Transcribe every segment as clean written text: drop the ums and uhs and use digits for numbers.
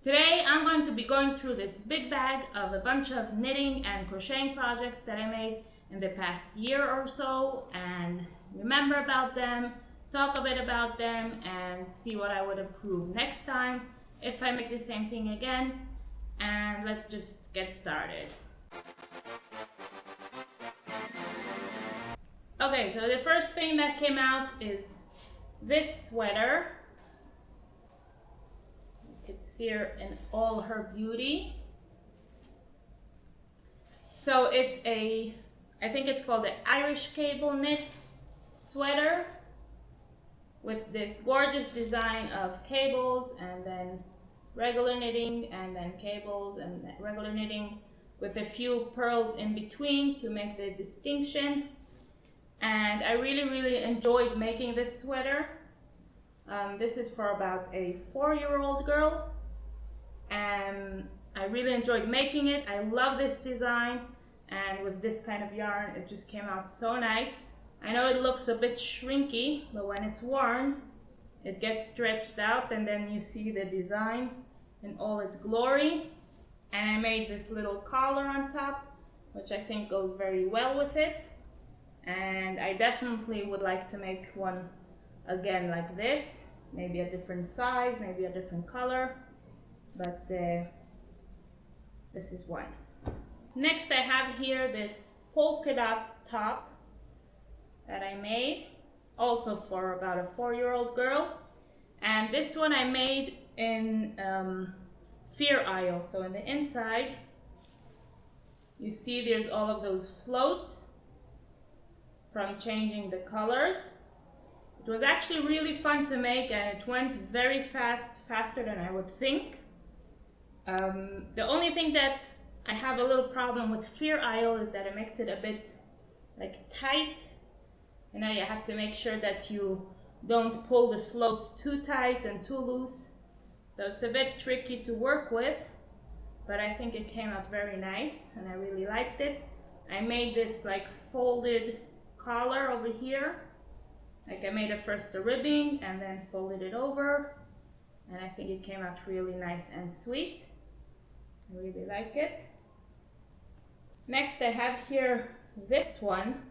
Today I'm going to be going through this big bag of a bunch of knitting and crocheting projects that I made in the past year or so, and remember about them, talk a bit about them, and see what I would improve next time if I make the same thing again. And let's just get started. Okay, so the first thing that came out is this sweater. You can see her in all her beauty. So it's I think it's called the Irish cable knit sweater with this gorgeous design of cables and then regular knitting and then cables and regular knitting with a few pearls in between to make the distinction. And I really enjoyed making this sweater. This is for about a 4-year-old girl, and I really enjoyed making it. I love this design, and with this kind of yarn it just came out so nice. I know it looks a bit shrinky, but when it's worn it gets stretched out and then you see the design in all its glory. And I made this little collar on top, which I think goes very well with it, and I definitely would like to make one again like this, maybe a different size, maybe a different color, but this is one. Next I have here this polka dot top that I made, also for about a 4-year-old girl, and this one I made in Fear Isle. So in the inside you see there's all of those floats from changing the colors. It was actually really fun to make, and it went very fast, faster than I would think. The only thing that I have a little problem with Fear Isle is that it makes it a bit like tight. You know, you have to make sure that you don't pull the floats too tight and too loose. So it's a bit tricky to work with, but I think it came out very nice and I really liked it. I made this like folded collar over here. Like I made it first the ribbing and then folded it over, and I think it came out really nice and sweet. I really like it. Next I have here this one,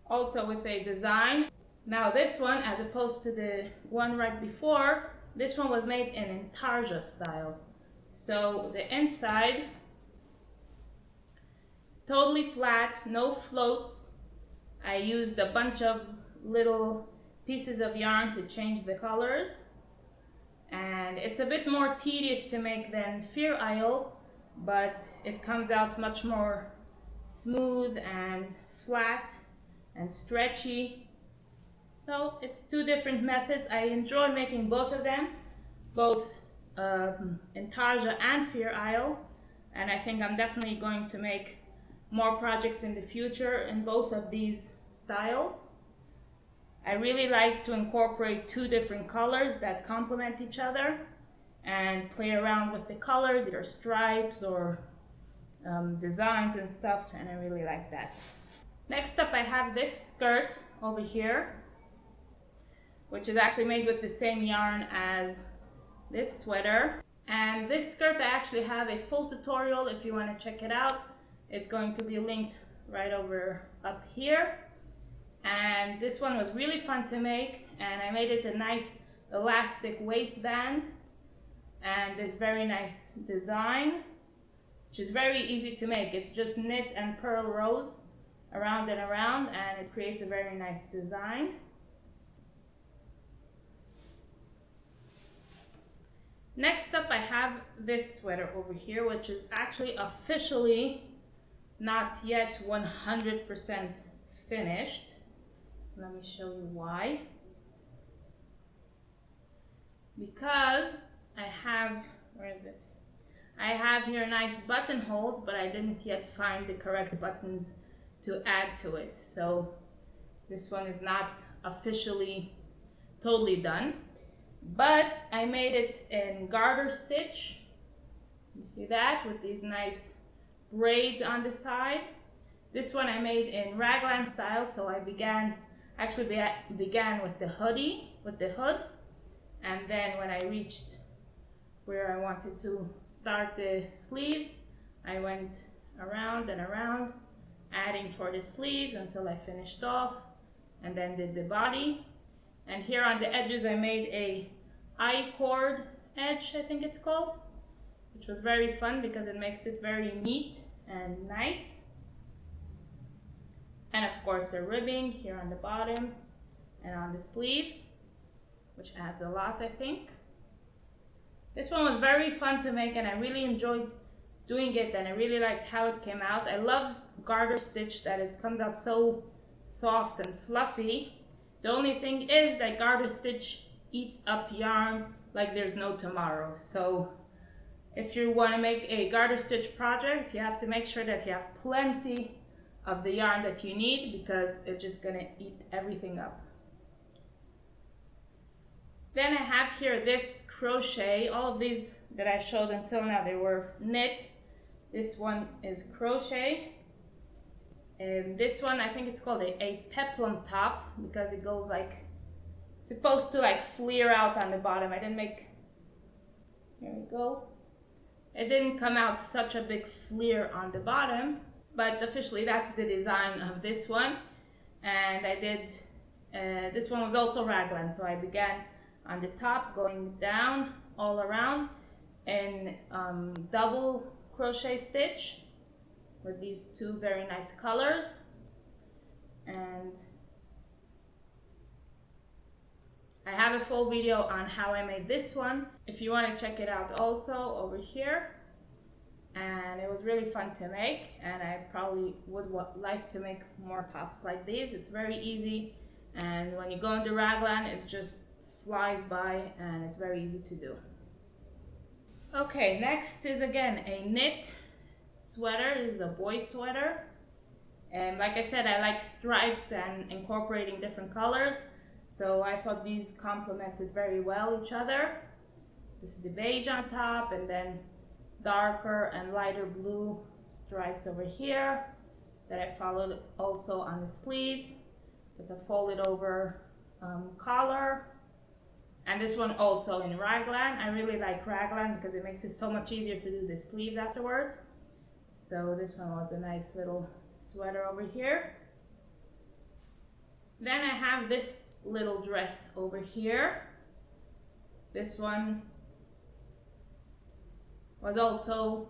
also with a design. Now this one, as opposed to the one right before, this one was made in intarsia style. So the inside is totally flat, no floats. I used a bunch of little pieces of yarn to change the colors, and it's a bit more tedious to make than Fear Isle, but it comes out much more smooth and flat and stretchy. So it's two different methods. I enjoy making both of them, both Intarsia and Fear Isle, and I think I'm definitely going to make more projects in the future in both of these styles. I really like to incorporate two different colors that complement each other and play around with the colors, either stripes or designs and stuff, and I really like that. Next up I have this skirt over here, which is actually made with the same yarn as this sweater. And this skirt I actually have a full tutorial if you want to check it out. It's going to be linked right over up here. And this one was really fun to make, and I made it a nice elastic waistband and this very nice design, which is very easy to make. It's just knit and purl rows around and around, and it creates a very nice design. Next up I have this sweater over here, which is actually officially not yet 100% finished. Let me show you why. Because I have, where is it? I have here nice buttonholes, but I didn't yet find the correct buttons to add to it. So this one is not officially totally done. But I made it in garter stitch. You see that, with these nice braids on the side. This one I made in raglan style, so I began with the hoodie, with the hood, And then when I reached where I wanted to start the sleeves, I went around and around, adding for the sleeves until I finished off, and then did the body. And here on the edges I made a I-cord edge, I think it's called, which was very fun because it makes it very neat and nice. And of course a ribbing here on the bottom and on the sleeves, which adds a lot, I think. This one was very fun to make and I really enjoyed doing it, and I really liked how it came out. I love garter stitch, that it comes out so soft and fluffy. The only thing is that garter stitch eats up yarn like there's no tomorrow. So if you want to make a garter stitch project, you have to make sure that you have plenty of the yarn that you need, because it's just gonna eat everything up. Then I have here this crochet. All of these that I showed until now, they were knit. This one is crochet. And this one, I think it's called a peplum top, because it goes like, it's supposed to like flare out on the bottom. I didn't make, here we go. It didn't come out such a big flare on the bottom, but officially that's the design of this one. And I did, this one was also raglan, so I began on the top, going down all around in double crochet stitch with these two very nice colors. And I have a full video on how I made this one if you want to check it out also over here. And it was really fun to make, and I probably would like to make more tops like these. It's very easy, and when you go into raglan, it just flies by and it's very easy to do. Okay, next is again a knit sweater. This is a boy sweater, and like I said, I like stripes and incorporating different colors, so I thought these complemented very well each other. This is the beige on top, and then darker and lighter blue stripes over here that I followed also on the sleeves with a folded over collar. And this one also in raglan. I really like raglan because it makes it so much easier to do the sleeves afterwards. So this one was a nice little sweater over here. Then I have this little dress over here. This one was also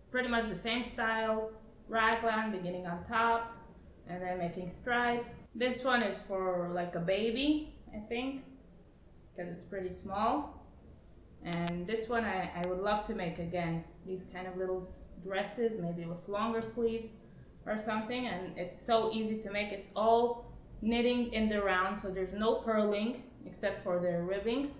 pretty much the same style, raglan, beginning on top and then making stripes. This one is for like a baby, I think, because it's pretty small. And this one I would love to make again, these kind of little dresses, maybe with longer sleeves or something. And it's so easy to make. It's all knitting in the round, so there's no purling except for the ribbings.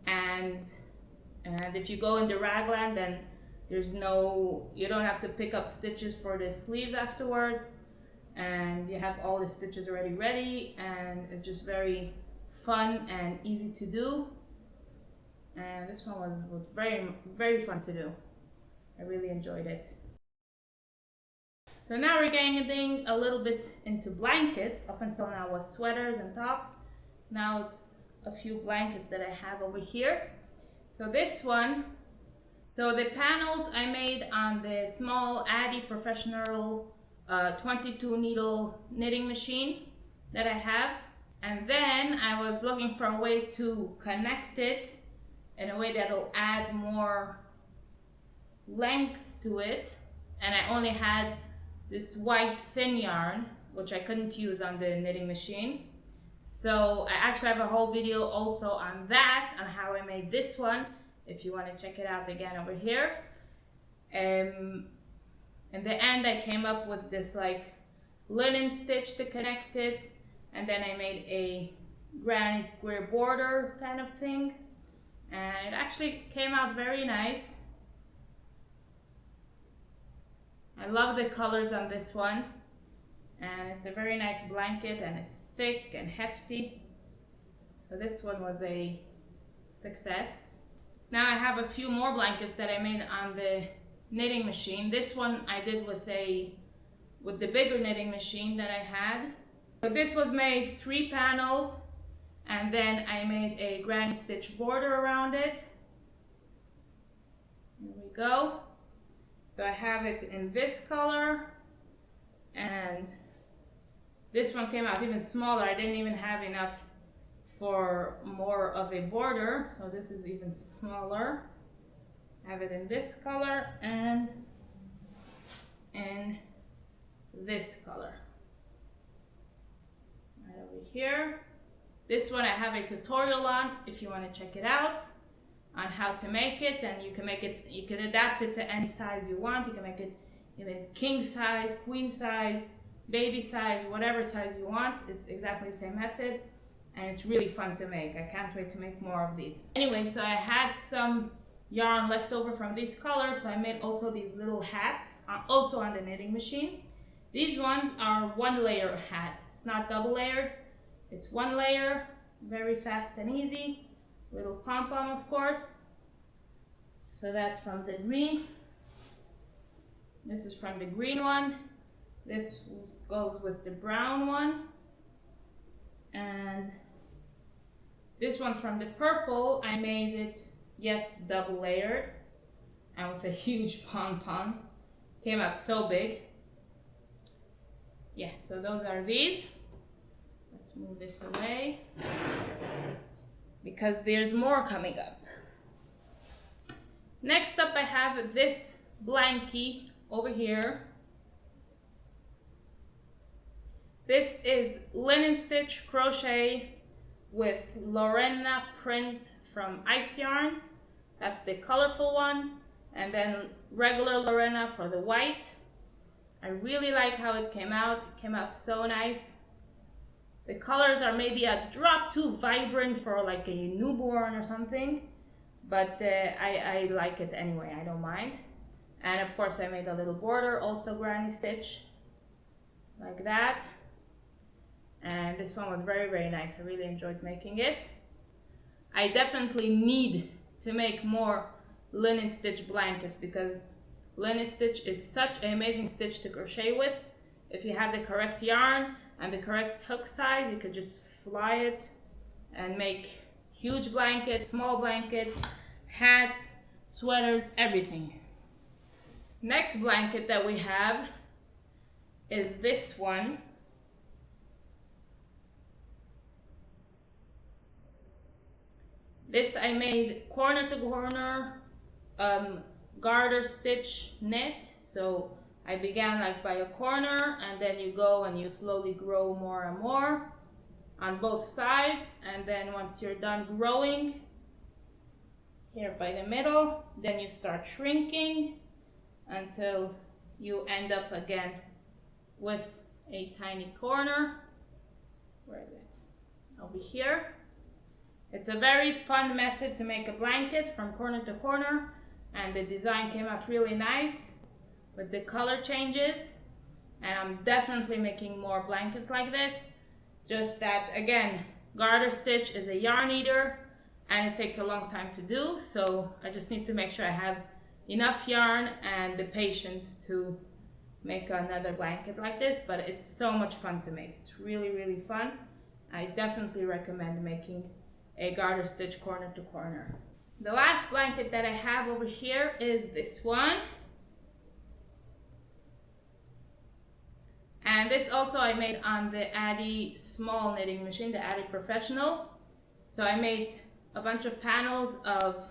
And if you go into raglan, then there's no, you don't have to pick up stitches for the sleeves afterwards, and you have all the stitches already ready, and it's just very fun and easy to do. And this one was very, very fun to do. I really enjoyed it. So now we're getting a little bit into blankets. Up until now was sweaters and tops. Now it's a few blankets that I have over here. So this one, so the panels I made on the small Addy Professional 22 needle knitting machine that I have. And then I was looking for a way to connect it in a way that'll add more length to it. And I only had this white thin yarn, which I couldn't use on the knitting machine. So I actually have a whole video also on that, on how I made this one, if you want to check it out again over here. In the end I came up with this like linen stitch to connect it, and then I made a granny square border kind of thing, and it actually came out very nice. I love the colors on this one, and it's a very nice blanket, and it's thick and hefty. So this one was a success. Now I have a few more blankets that I made on the knitting machine. This one I did with the bigger knitting machine that I had. So this was made 3 panels, and then I made a granny stitch border around it. Here we go. So I have it in this color, and this one came out even smaller. I didn't even have enough for more of a border, so this is even smaller. I have it in this color and in this color. Right over here. This one I have a tutorial on if you want to check it out on how to make it, and you can adapt it to any size you want. You can make it even king size, queen size, baby size, whatever size you want. It's exactly the same method, and it's really fun to make. I can't wait to make more of these. Anyway, so I had some yarn left over from these colors, so I made also these little hats, also on the knitting machine. These ones are 1 layer hat. It's not double layered, it's 1 layer, very fast and easy. Little pom-pom, of course. So that's from the green. This is from the green one. This goes with the brown one. And this one from the purple, I made it, yes, double layered, and with a huge pom-pom. Came out so big. Yeah, so those are these. Let's move this away, because there's more coming up. Next up I have this blankie over here. This is linen stitch crochet with Lorena print from Ice Yarns. That's the colorful one, and then regular Lorena for the white. I really like how it came out. It came out so nice. The colors are maybe a drop too vibrant for like a newborn or something, but I like it anyway, I don't mind. And of course I made a little border, also granny stitch, like that. And this one was very, very nice. I really enjoyed making it. I definitely need to make more linen stitch blankets, because linen stitch is such an amazing stitch to crochet with. If you have the correct yarn and the correct hook size, you could just fly it and make huge blankets, small blankets, hats, sweaters, everything. Next blanket that we have is this one. This I made corner to corner garter stitch knit. So I began like by a corner, and then you go and you slowly grow more and more on both sides, and then once you're done growing here by the middle, then you start shrinking until you end up again with a tiny corner. Where is it? Over here. It's a very fun method to make a blanket from corner to corner, and the design came out really nice with the color changes, and I'm definitely making more blankets like this. Just that, again, garter stitch is a yarn eater and it takes a long time to do, so I just need to make sure I have enough yarn and the patience to make another blanket like this. But it's so much fun to make. It's really, really fun. I definitely recommend making a garter stitch corner to corner. The last blanket that I have over here is this one. And this also I made on the Addi small knitting machine, the Addi Professional. So I made a bunch of panels of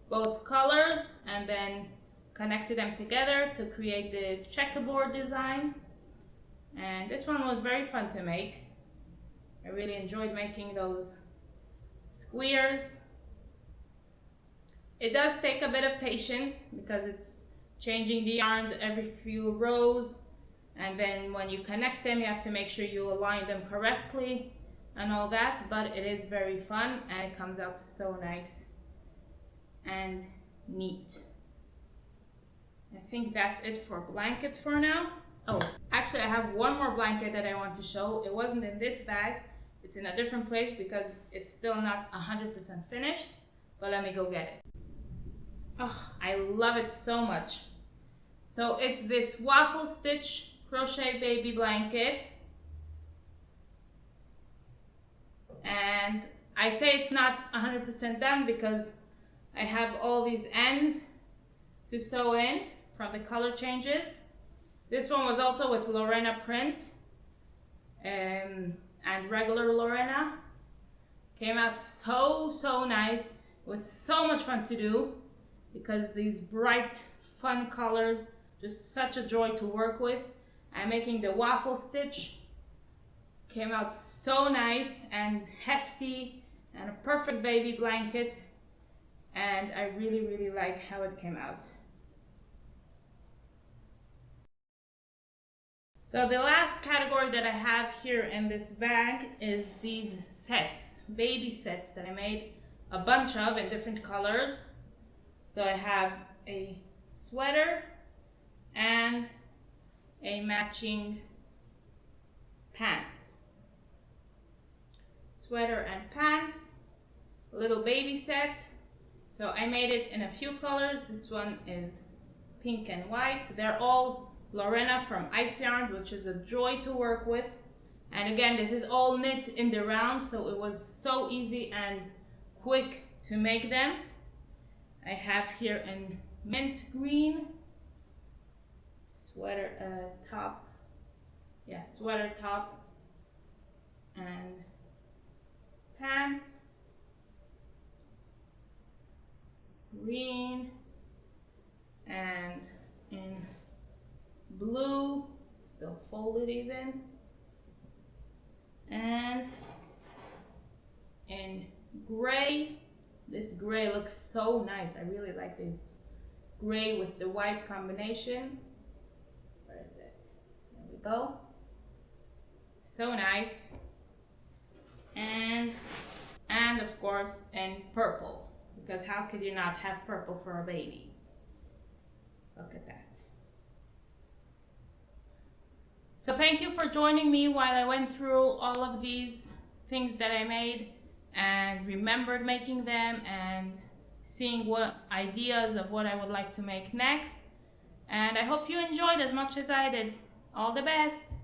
both colors and then connected them together to create the checkerboard design. And this one was very fun to make. I really enjoyed making those squares. It does take a bit of patience because it's changing the yarns every few rows, and then when you connect them you have to make sure you align them correctly and all that, but it is very fun and it comes out so nice and neat. I think that's it for blankets for now. Oh, actually I have one more blanket that I want to show. It wasn't in this bag, it's in a different place because it's still not 100% finished, but let me go get it. Oh, I love it so much. So it's this waffle stitch crochet baby blanket, And I say it's not 100% done because I have all these ends to sew in from the color changes. This one was also with Lorena print and regular Lorena. Came out so nice. It was so much fun to do because these bright, fun colors, just such a joy to work with. I'm making the waffle stitch. Came out so nice and hefty and a perfect baby blanket. And I really like how it came out. So the last category that I have here in this bag is these sets, baby sets that I made a bunch of in different colors. So I have a sweater and a matching pants. Sweater and pants, a little baby set. So I made it in a few colors. This one is pink and white. They're all Lorena from Ice Yarns, which is a joy to work with. And again, this is all knit in the round, so it was so easy and quick to make them. I have here in mint green sweater top, sweater top and pants, green, and in blue, still folded even, and in gray. This gray looks so nice. I really like this gray with the white combination. Where is it? There we go. So nice. And of course in purple, because how could you not have purple for a baby? Look at that. So thank you for joining me while I went through all of these things that I made and remembered making them and seeing what ideas of what I would like to make next. And I hope you enjoyed as much as I did. All the best!